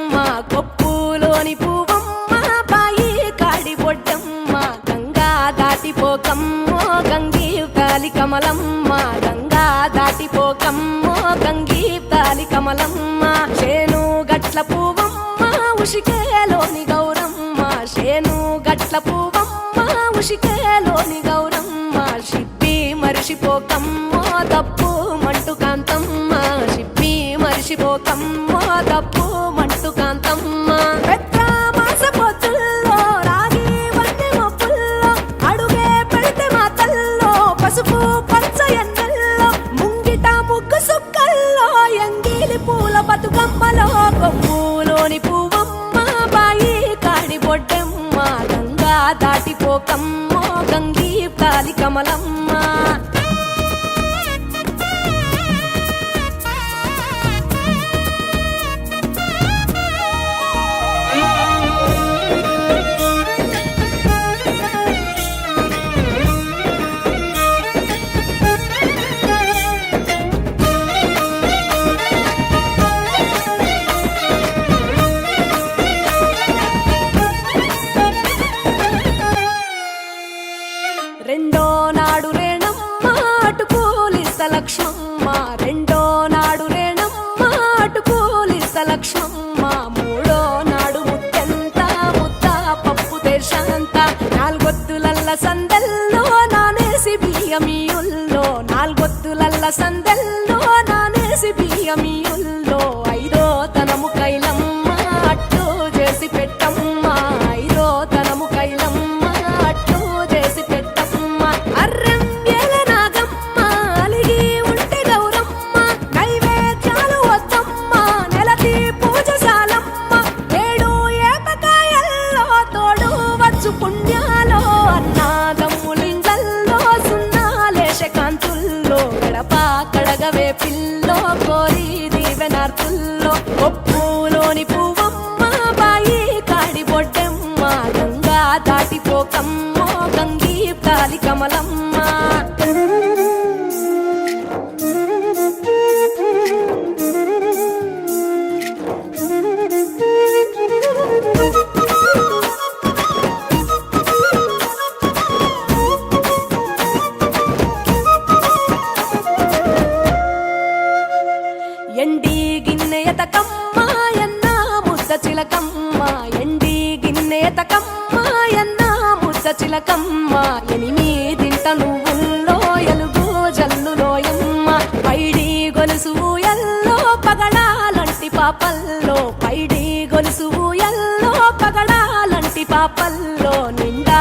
బొడ్డమ్మ కొప్పులోని పువ్వమ్మ బాయి కాడి బొడ్డమ్మ గంగా దాటిపోకమ్మో గంగీ తాలి కమలమ్మ గంగా దాటిపోకమ్మో గంగీ తాలి కమలమ్మ చేను గట్ల పువ్వమ్మ ఉషికేలోని గౌరమ్మ చేను గట్ల పువ్వమ్మ ఉషికేలోని గౌరమ్మ షిప్పి మరిషిపోకమ్మో తప్పు మంటు కాంతమ్మ షిప్పి మరిషిపోకమ్మో తప్పు మంటు కాంతమ్మ పెద్ద మాస పొత్తుల్లో రాగి వన్నె మొప్పుల్లో అడుగే పెడితే మాతల్లో పసుపు పచ్చ ఎన్నెల్లో ముంగిట ముగ్గు సుక్కల్లో ఎంగిలి పూల బతుకమ్మలో కొమ్ములోని పువ్వమ్మ బాయి కాడి బొడ్డమ్మ గంగా దాటిపోకమ్మో గంగీ తాలి కమలమ్మ రెండో నాడు రేణమ్మ అటుకూలిస్త లక్ష్మమ్మ రెండో నాడు రేణమ్మ అటుకూలిస్త లక్ష్మమ్మ మూడో నాడు ముత్తెంత ముద్ద పప్పు దేశంత నాలుగొత్తులల్ల సందెల్లో నానేసి బియ్యమియుల్లో నాలుగొత్తులల్ల సందెల్లో నానేసి బియ్యమియుల్లో ఐదో తనము కైలమ్మ అట్టు చేసి పెట్టమ్మ ఐదో తనము కైలమ్మ అట్టు చేసి పెట్టమ్మ అర్రం ఏల నాగమ్మ అలిగి ఉంటే గౌరమ్మ నైవేద్యాలు వద్దమ్మ నెలతి పూజశాలమ్మ ఏడు ఏపకాయల్లో తోడు వచ్చు పుణ్యాలో అన్నాదమ్ములింగల్లో సున్నాలేశ కాంతుల్లో గడప కడగవే పిల్లో కోరి దీవెనార్తుల్లో ఒప్పులోని పువ్వమ్మ బాయి కాడి బొడ్డమ్మ గంగా దాటిపోకమ్మో గంగీ తాలి కమలమ్మ ఎండి గిన్నె ఎతకమ్మ ఎన్న ముద్ద చిలకమ్మ ఎండి గిన్నె ఎతకమ్మ ఎన్న ముద్ద చిలకమ్మ ఎనిమిదింట నువ్వుల్లో ఎలుగు జల్లులోయమ్మ పైడి గొలుసు ఎల్లో పగడాలంటి పాపల్లో పైడి గొలుసు ఎల్లో పగడాలంటి పాపల్లో నిండా